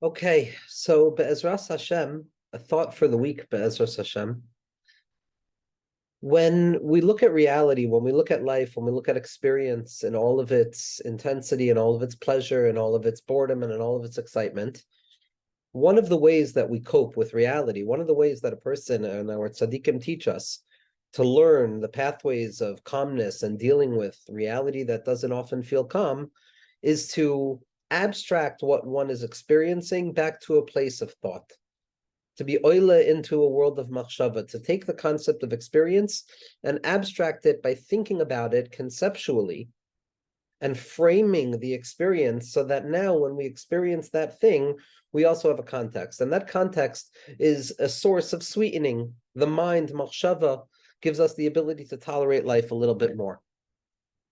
Okay, so Be'ezras Hashem, a thought for the week, Be'ezras Hashem. When we look at reality, when we look at life, when we look at experience and all of its intensity and all of its pleasure and all of its boredom and all of its excitement, one of the ways that we cope with reality, one of the ways that a person and our tzaddikim teach us to learn the pathways of calmness and dealing with reality that doesn't often feel calm, is to abstract what one is experiencing back to a place of thought, to be oile into a world of machshava, to take the concept of experience and abstract it by thinking about it conceptually and framing the experience so that now when we experience that thing, we also have a context. And that context is a source of sweetening. The mind, machshava, gives us the ability to tolerate life a little bit more.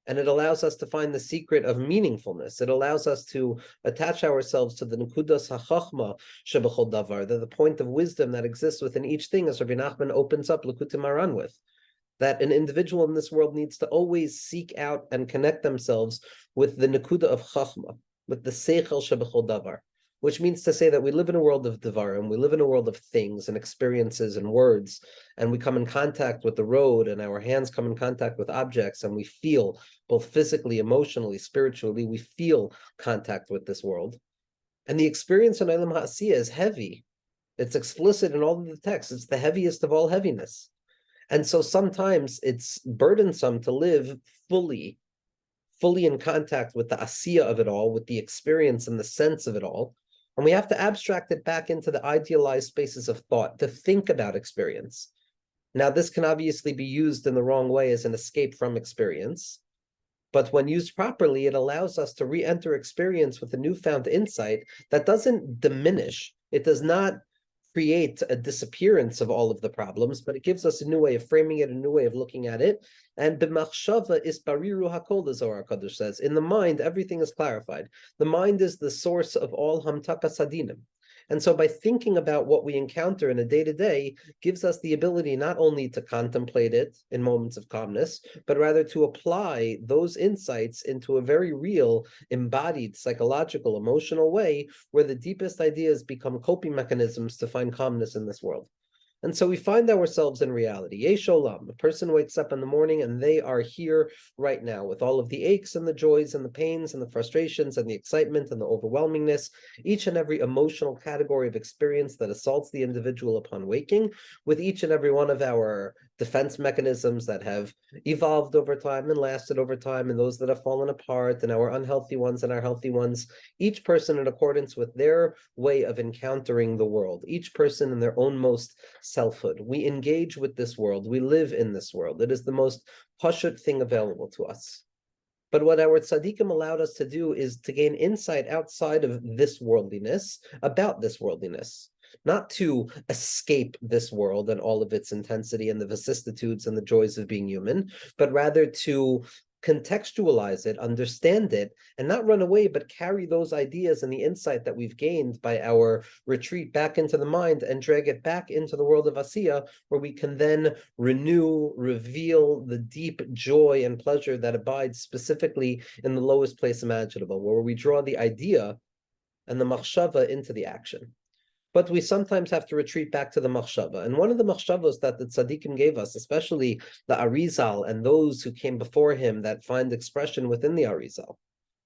And it allows us to find the secret of meaningfulness. It allows us to attach ourselves to the nekudas hachachma shebechol davar, the point of wisdom that exists within each thing, as Rabbi Nachman opens up Likutei Moharan with. That an individual in this world needs to always seek out and connect themselves with the nekuda of chachma, with the seichel shebechol davar, which means to say that we live in a world of davarim, we live in a world of things and experiences and words, and we come in contact with the road, and our hands come in contact with objects, and we feel both physically, emotionally, spiritually, we feel contact with this world. And the experience in Olam Ha'asiyah is heavy. It's explicit in all of the texts. It's the heaviest of all heaviness. And so sometimes it's burdensome to live fully in contact with the asiya of it all, with the experience and the sense of it all. And we have to abstract it back into the idealized spaces of thought to think about experience. Now, this can obviously be used in the wrong way as an escape from experience. But when used properly, it allows us to re-enter experience with a newfound insight that doesn't diminish. It does not create a disappearance of all of the problems, but it gives us a new way of framing it, a new way of looking at it. And b'machshava is bariru hakol, the Zohar Kadosh says. In the mind, everything is clarified. The mind is the source of all hamtaka sadinim. And so by thinking about what we encounter in a day-to-day gives us the ability not only to contemplate it in moments of calmness, but rather to apply those insights into a very real, embodied, psychological, emotional way where the deepest ideas become coping mechanisms to find calmness in this world. And so we find ourselves in reality. Yesh olam, a person wakes up in the morning and they are here right now with all of the aches and the joys and the pains and the frustrations and the excitement and the overwhelmingness, each and every emotional category of experience that assaults the individual upon waking, with each and every one of our defense mechanisms that have evolved over time and lasted over time, and those that have fallen apart, and our unhealthy ones and our healthy ones, each person in accordance with their way of encountering the world, each person in their own most selfhood. We engage with this world. We live in this world. It is the most pashut thing available to us. But what our tzaddikim allowed us to do is to gain insight outside of this worldliness, about this worldliness, not to escape this world and all of its intensity and the vicissitudes and the joys of being human, but rather to contextualize it, understand it, and not run away, but carry those ideas and the insight that we've gained by our retreat back into the mind and drag it back into the world of Asiya, where we can then renew, reveal the deep joy and pleasure that abides specifically in the lowest place imaginable, where we draw the idea and the machshava into the action. But we sometimes have to retreat back to the machshava. And one of the machshavos that the tzaddikim gave us, especially the Arizal and those who came before him that find expression within the Arizal,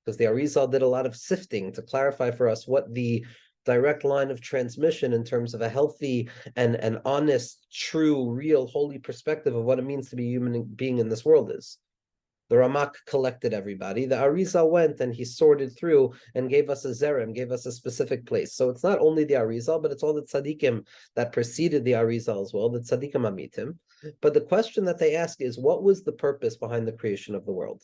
because the Arizal did a lot of sifting to clarify for us what the direct line of transmission in terms of a healthy and honest, true, real, holy perspective of what it means to be a human being in this world is. The Ramak collected everybody. The Arizal went and he sorted through and gave us a zerem, gave us a specific place. So it's not only the Arizal, but it's all the tzaddikim that preceded the Arizal as well, the tzaddikim amitim. But the question that they ask is, what was the purpose behind the creation of the world?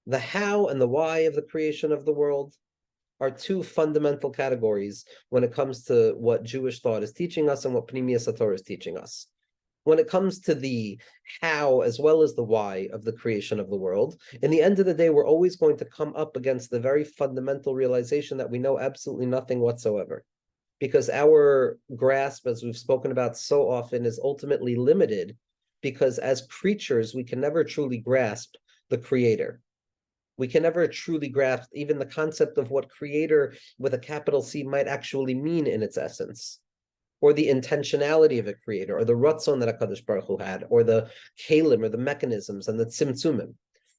The how and the why of the creation of the world are two fundamental categories when it comes to what Jewish thought is teaching us and what Pnimiyas HaTorah is teaching us. When it comes to the how as well as the why of the creation of the world, in the end of the day, we're always going to come up against the very fundamental realization that we know absolutely nothing whatsoever. Because our grasp, as we've spoken about so often, is ultimately limited because as creatures, we can never truly grasp the creator. We can never truly grasp even the concept of what creator with a capital C might actually mean in its essence, or the intentionality of a creator, or the ratzon that HaKadosh Baruch Hu had, or the kalim, or the mechanisms, and the tzimtzumim.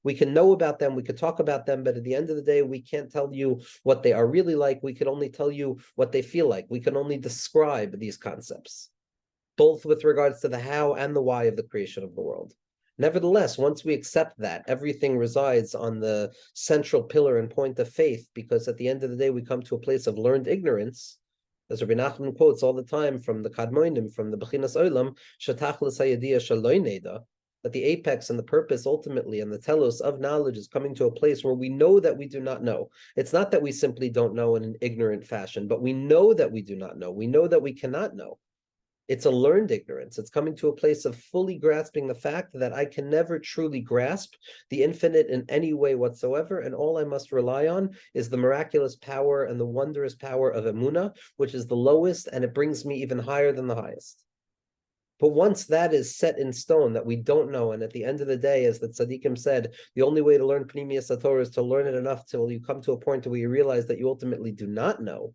We can know about them, we could talk about them, but at the end of the day, we can't tell you what they are really like. We can only tell you what they feel like. We can only describe these concepts, both with regards to the how and the why of the creation of the world. Nevertheless, once we accept that, everything resides on the central pillar and point of faith, because at the end of the day, we come to a place of learned ignorance, as Rabbi Nachman quotes all the time from the Kadmonim, from the Bechinas Olam, Shatachlis Hayadiyah Shaloi Neda, that the apex and the purpose ultimately and the telos of knowledge is coming to a place where we know that we do not know. It's not that we simply don't know in an ignorant fashion, but we know that we do not know. We know that we cannot know. It's a learned ignorance. It's coming to a place of fully grasping the fact that I can never truly grasp the infinite in any way whatsoever, and all I must rely on is the miraculous power and the wondrous power of Emunah, which is the lowest, and it brings me even higher than the highest. But once that is set in stone, that we don't know, and at the end of the day, as the tzaddikim said, the only way to learn Pnimiyas HaTorah is to learn it enough till you come to a point where you realize that you ultimately do not know.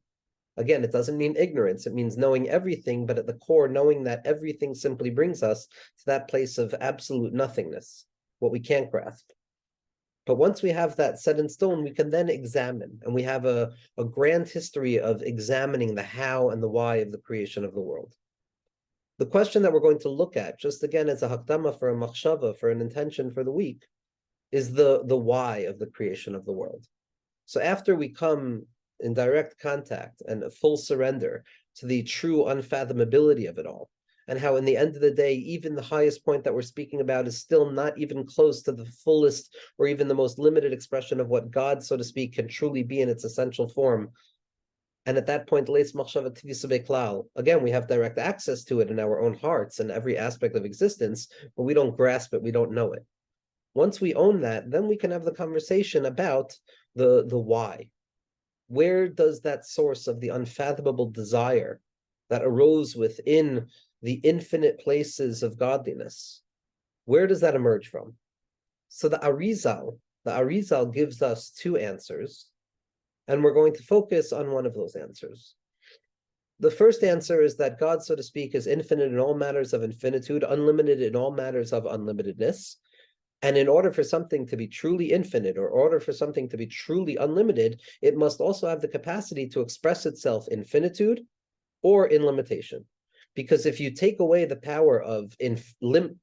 Again, it doesn't mean ignorance. It means knowing everything, but at the core, knowing that everything simply brings us to that place of absolute nothingness, what we can't grasp. But once we have that set in stone, we can then examine, and we have a grand history of examining the how and the why of the creation of the world. The question that we're going to look at, just again as a hakdama for a machshava, for an intention for the week, is the why of the creation of the world. So after we come in direct contact and a full surrender to the true unfathomability of it all, and how in the end of the day, even the highest point that we're speaking about is still not even close to the fullest or even the most limited expression of what God, so to speak, can truly be in its essential form. And at that point, again, we have direct access to it in our own hearts and every aspect of existence, but we don't grasp it, we don't know it. Once we own that, then we can have the conversation about the why. Where does that source of the unfathomable desire that arose within the infinite places of godliness, where does that emerge from? So the Arizal gives us two answers, and we're going to focus on one of those answers. The first answer is that God, so to speak, is infinite in all matters of infinitude, unlimited in all matters of unlimitedness. And in order for something to be truly infinite, or order for something to be truly unlimited, it must also have the capacity to express itself in finitude or in limitation. Because if you take away the power of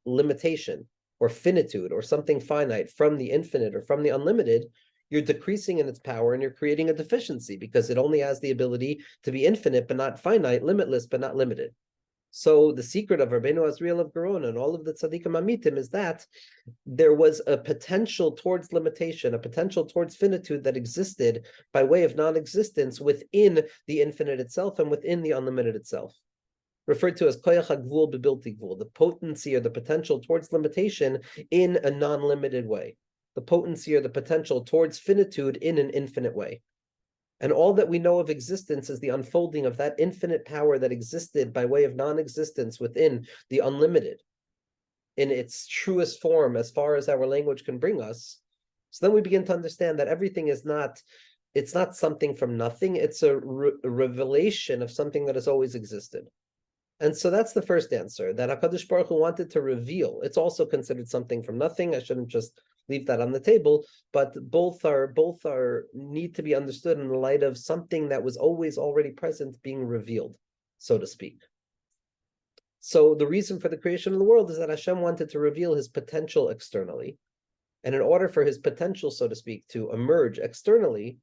limitation or finitude or something finite from the infinite or from the unlimited, you're decreasing in its power and you're creating a deficiency, because it only has the ability to be infinite but not finite, limitless but not limited. So the secret of Rabbeinu Azriel of Gerona and all of the tzaddikim amitim is that there was a potential towards limitation, a potential towards finitude that existed by way of non-existence within the infinite itself and within the unlimited itself, referred to as koyach hagvul bebilti gvul, the potency or the potential towards limitation in a non-limited way, the potency or the potential towards finitude in an infinite way. And all that we know of existence is the unfolding of that infinite power that existed by way of non-existence within the unlimited in its truest form, as far as our language can bring us. So then we begin to understand that everything is not, it's not something from nothing, it's a revelation of something that has always existed. And so that's the first answer, that HaKadosh Baruch Hu wanted to reveal. It's also considered something from nothing. I shouldn't just leave that on the table, but both are need to be understood in the light of something that was always already present being revealed, so to speak. So the reason for the creation of the world is that Hashem wanted to reveal his potential externally. And in order for his potential, so to speak, to emerge externally,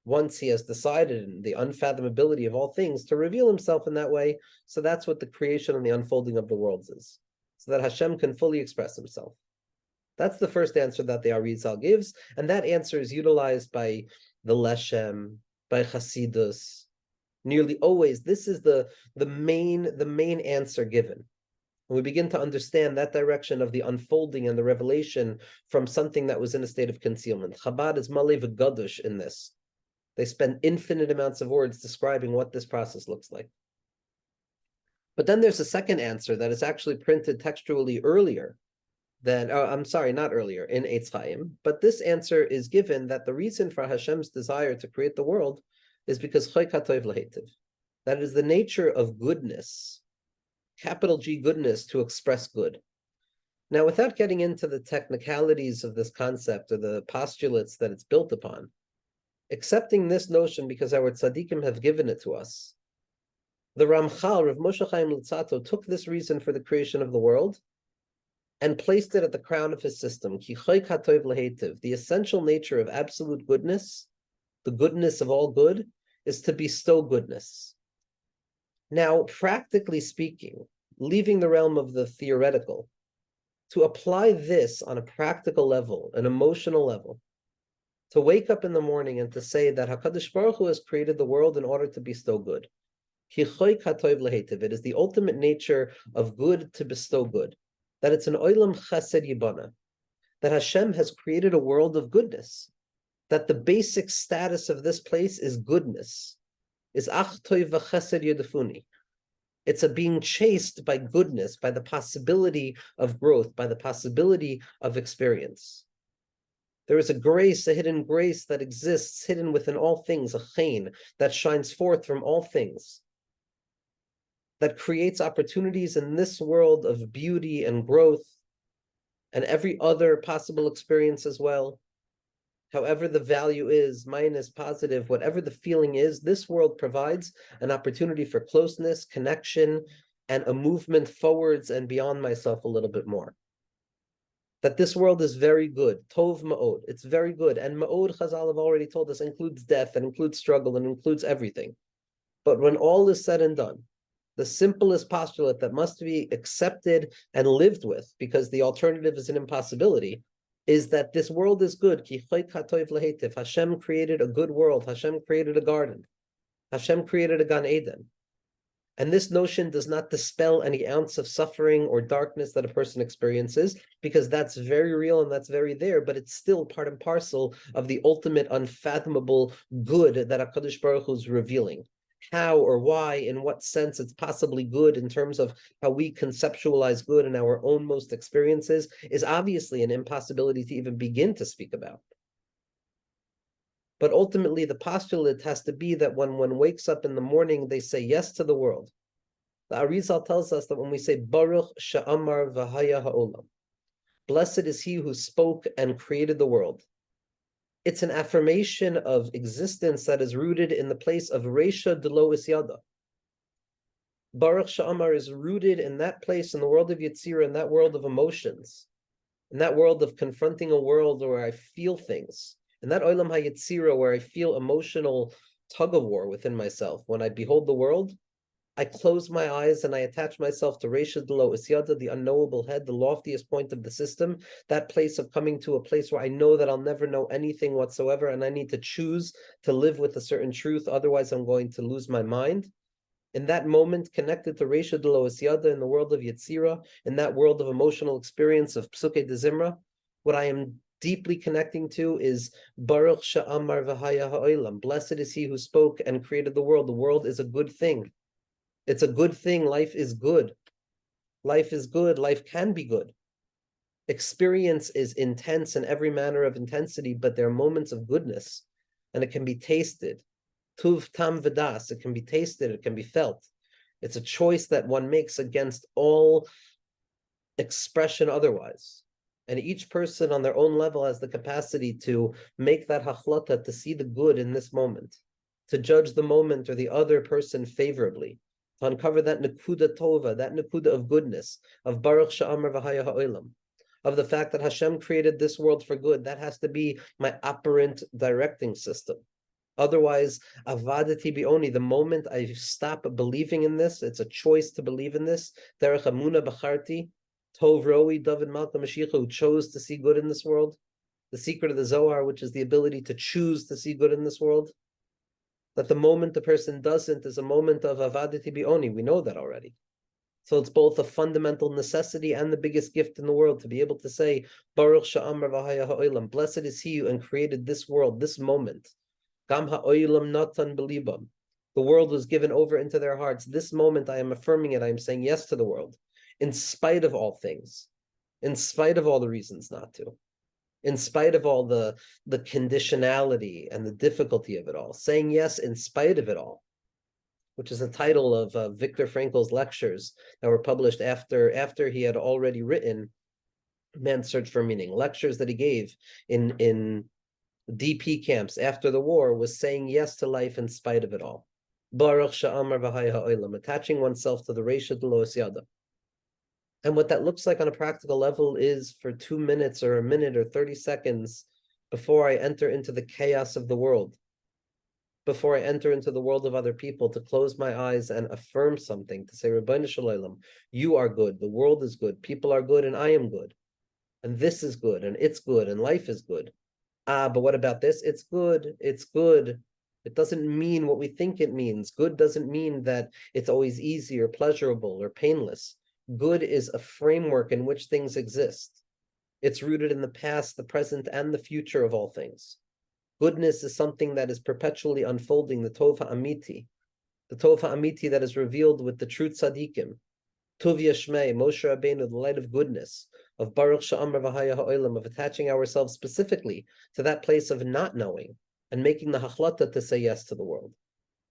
once he has decided in the unfathomability of all things to reveal himself in that way, so that's what the creation and the unfolding of the worlds is, so that Hashem can fully express himself. That's the first answer that the Arizal gives, and that answer is utilized by the Leshem, by Hasidus. Nearly always, this is the main answer given. And we begin to understand that direction of the unfolding and the revelation from something that was in a state of concealment. Chabad is malei v'gadush in this. They spend infinite amounts of words describing what this process looks like. But then there's a second answer that is actually printed textually earlier, then, oh, I'm sorry, not earlier, in Eitz Chaim, but this answer is given that the reason for Hashem's desire to create the world is because Choy Katov Lahetiv. That is the nature of goodness, capital G goodness, to express good. Now, without getting into the technicalities of this concept or the postulates that it's built upon, accepting this notion because our tzaddikim have given it to us, the Ramchal, Rav Moshe Chaim Luzzatto, took this reason for the creation of the world and placed it at the crown of his system. Ki choy katov lahetiv, the essential nature of absolute goodness, the goodness of all good, is to bestow goodness. Now, practically speaking, leaving the realm of the theoretical, to apply this on a practical level, an emotional level, to wake up in the morning and to say that HaKadosh Baruch Hu has created the world in order to bestow good. Ki choy katov lahetiv, it is the ultimate nature of good to bestow good. That it's an olam chesed yibana, that Hashem has created a world of goodness, that the basic status of this place is goodness, is ach toiv v'chesed yodefuni. It's a being chased by goodness, by the possibility of growth, by the possibility of experience. There is a grace, a hidden grace that exists hidden within all things, a chen, that shines forth from all things, that creates opportunities in this world of beauty and growth and every other possible experience as well. However the value is, minus, positive, whatever the feeling is, this world provides an opportunity for closeness, connection, and a movement forwards and beyond myself a little bit more. That this world is very good, tov ma'od, it's very good, and ma'od, Chazal have already told us, includes death, and includes struggle, and includes everything. But when all is said and done, the simplest postulate that must be accepted and lived with, because the alternative is an impossibility, is that this world is good. Hashem created a good world. Hashem created a garden. Hashem created a Gan Eden. And this notion does not dispel any ounce of suffering or darkness that a person experiences, because that's very real and that's very there, but it's still part and parcel of the ultimate unfathomable good that HaKadosh Baruch Hu is revealing. How or why, in what sense it's possibly good in terms of how we conceptualize good in our own most experiences is obviously an impossibility to even begin to speak about. But ultimately, the postulate has to be that when one wakes up in the morning, they say yes to the world. The Arizal tells us that when we say Baruch Sha'amar V'haya Ha'olam, blessed is he who spoke and created the world, it's an affirmation of existence that is rooted in the place of Reisha Delo Isyada. Baruch Sha'amar is rooted in that place, in the world of Yetzirah, in that world of emotions, in that world of confronting a world where I feel things, in that Olam HaYetzirah where I feel emotional tug of war within myself. When I behold the world, I close my eyes and I attach myself to Reisha Delo Isyada, the unknowable head, the loftiest point of the system, that place of coming to a place where I know that I'll never know anything whatsoever, and I need to choose to live with a certain truth, otherwise I'm going to lose my mind. In that moment, connected to Reisha Delo Isyada, in the world of Yetzirah, in that world of emotional experience of Psukei de Zimra, what I am deeply connecting to is Baruch Sha'amar V'haya Ha'olam. Blessed is he who spoke and created the world. The world is a good thing. It's a good thing. Life is good. Life is good. Life can be good. Experience is intense in every manner of intensity, but there are moments of goodness, and it can be tasted. Tuv tam v'das, it can be tasted, it can be felt. It's a choice that one makes against all expression otherwise. And each person on their own level has the capacity to make that hachlata, to see the good in this moment, to judge the moment or the other person favorably, to uncover that nekuda tova, that nekuda of goodness, of Baruch Sha'amar V'haya Ha'olam, of the fact that Hashem created this world for good. That has to be my operant directing system. Otherwise, avadati bi'oni, the moment I stop believing in this, it's a choice to believe in this. Derech Amuna B'charti, Tov Roi, David Malka Mashiach, who chose to see good in this world. The secret of the Zohar, which is the ability to choose to see good in this world. That the moment the person doesn't is a moment of avadati bi'oni. We know that already. So it's both a fundamental necessity and the biggest gift in the world to be able to say, Baruch Sha'amar V'haya Ha'olam, blessed is he who created this world, this moment. Gam ha'olam natan belibam. The world was given over into their hearts. This moment I am affirming it. I am saying yes to the world, in spite of all things, in spite of all the reasons not to, in spite of all the conditionality and the difficulty of it all, saying yes in spite of it all, which is a title of Viktor Frankl's lectures that were published after he had already written Man's Search for Meaning. Lectures that he gave in DP camps after the war was saying yes to life in spite of it all. Baruch Sha'amar V'haya Ha'olam, attaching oneself to the Reisha Delos Yada. And what that looks like on a practical level is for 2 minutes or a minute or 30 seconds before I enter into the chaos of the world, before I enter into the world of other people, to close my eyes and affirm something, to say, Rabbeinu Shalom, you are good, the world is good, people are good, and I am good. And this is good, and it's good, and life is good. But what about this? It's good, it's good. It doesn't mean what we think it means. Good doesn't mean that it's always easy or pleasurable or painless. Good is a framework in which things exist. It's rooted in the past, the present, and the future of all things. Goodness is something that is perpetually unfolding, the Tov HaAmiti, that is revealed with the true tzaddikim. Tov Yashmei, Moshe Rabbeinu, the light of goodness, of Baruch Sha'amar V'haya Ha'olam, of attaching ourselves specifically to that place of not knowing and making the hachlata to say yes to the world,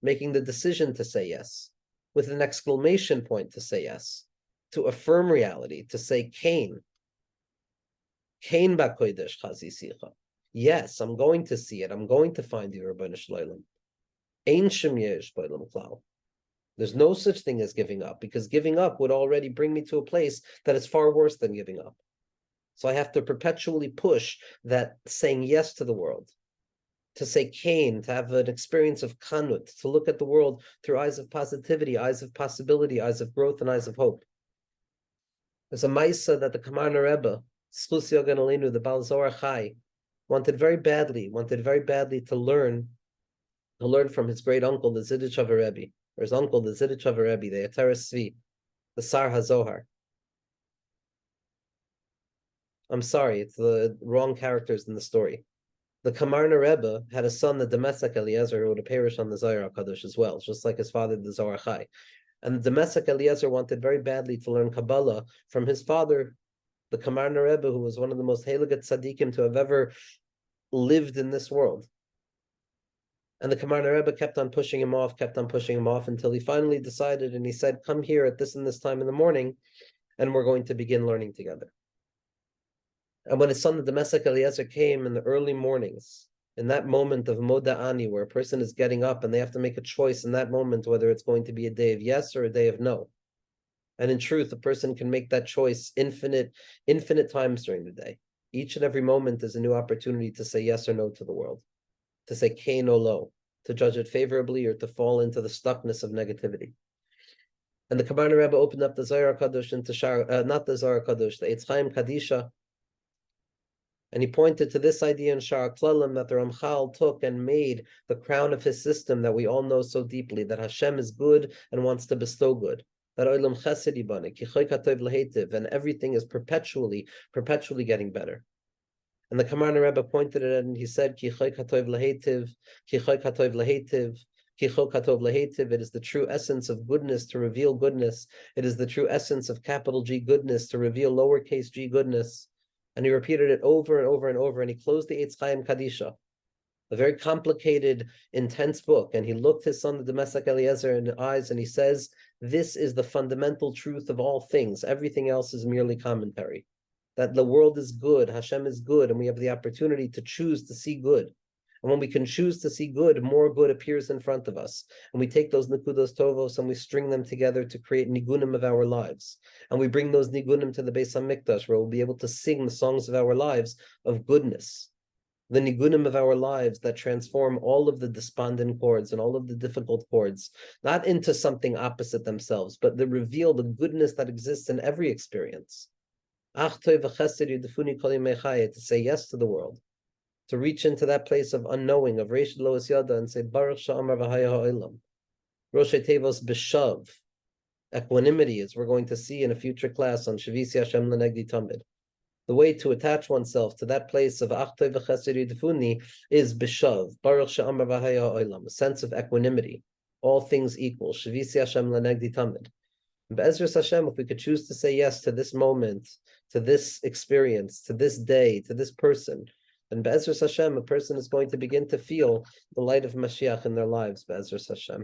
making the decision to say yes, with an exclamation point to say yes, to affirm reality, to say Kain ba'kodesh chazi sicha. Yes, I'm going to see it. I'm going to find you, Rabbeinu Shalom. Ein shem yesh b'olam klal. There's no such thing as giving up, because giving up would already bring me to a place that is far worse than giving up. So I have to perpetually push that saying yes to the world, to say Kain, to have an experience of kanut, to look at the world through eyes of positivity, eyes of possibility, eyes of growth, and eyes of hope. There's a Maisa that the Kamarna Rebbe, Schus Yogan Aleinu, the Baal Zohar Chai, wanted very badly to learn from his great uncle, the Zidichover Rebbe, or his uncle, the Zidichover Rebbe, the Ateres Tzvi, the Sar HaZohar. I'm sorry, it's the wrong characters in the story. The Kamarna Rebbe had a son, the Demesak Eliezer, who would have perished on the Zohar HaKadosh as well, just like his father, the Zohar Chai. And the Demesak Eliezer wanted very badly to learn Kabbalah from his father, the Kamarna Rebbe, who was one of the most Heilige Tzaddikim to have ever lived in this world. And the Kamarna Rebbe kept on pushing him off, until he finally decided, and he said, come here at this and this time in the morning, and we're going to begin learning together. And when his son, the Demesak Eliezer, came in the early mornings, in that moment of Moda'ani, where a person is getting up and they have to make a choice in that moment, whether it's going to be a day of yes or a day of no. And in truth, a person can make that choice infinite times during the day. Each and every moment is a new opportunity to say yes or no to the world, to say kain or lo, to judge it favorably or to fall into the stuckness of negativity. And the Kamarna Rebbe opened up the Zohar HaKadosh into not the Zohar HaKadosh, the Eitz Chaim Kadisha, and he pointed to this idea in Shar Klalim that the Ramchal took and made the crown of his system that we all know so deeply, that Hashem is good and wants to bestow good. That Olam Chesed Yibane, Ki Choy Katov Lehetiv, and everything is perpetually getting better. And the Kamarna Rebbe pointed at it and he said, Ki Choy Katov Lehetiv, Ki Choy Katov Lehetiv, Ki Choy Katov Lehetiv. It is the true essence of goodness to reveal goodness. It is the true essence of capital G goodness to reveal lowercase g goodness. And he repeated it over and over and over, and he closed the Eitz Chaim Kadisha, a very complicated, intense book, and he looked his son, the Demesak Eliezer, in the eyes, and he says, this is the fundamental truth of all things. Everything else is merely commentary. That the world is good, Hashem is good, and we have the opportunity to choose to see good. And when we can choose to see good, more good appears in front of us. And we take those nekudos tovos and we string them together to create nigunim of our lives. And we bring those nigunim to the Beis HaMikdash, where we'll be able to sing the songs of our lives of goodness. The nigunim of our lives that transform all of the despondent chords and all of the difficult chords, not into something opposite themselves, but that reveal the goodness that exists in every experience. To say yes to the world, to reach into that place of unknowing, of Reish Lois Yada, and say, Baruch Sha'amar V'haya Ha'olam. Rosh Tevos B'shav, equanimity, as we're going to see in a future class on Shavisi Hashem L'negdi Tamid. The way to attach oneself to that place of Achtoi V'chesed Yidfuni is B'shav, Baruch Sha'amar V'haya Ha'olam, a sense of equanimity, all things equal, Shavisi Hashem L'negdi Tamid. Be'ezras Hashem, if we could choose to say yes to this moment, to this experience, to this day, to this person, then Be'ezras Hashem, a person is going to begin to feel the light of Mashiach in their lives, Be'ezras Hashem.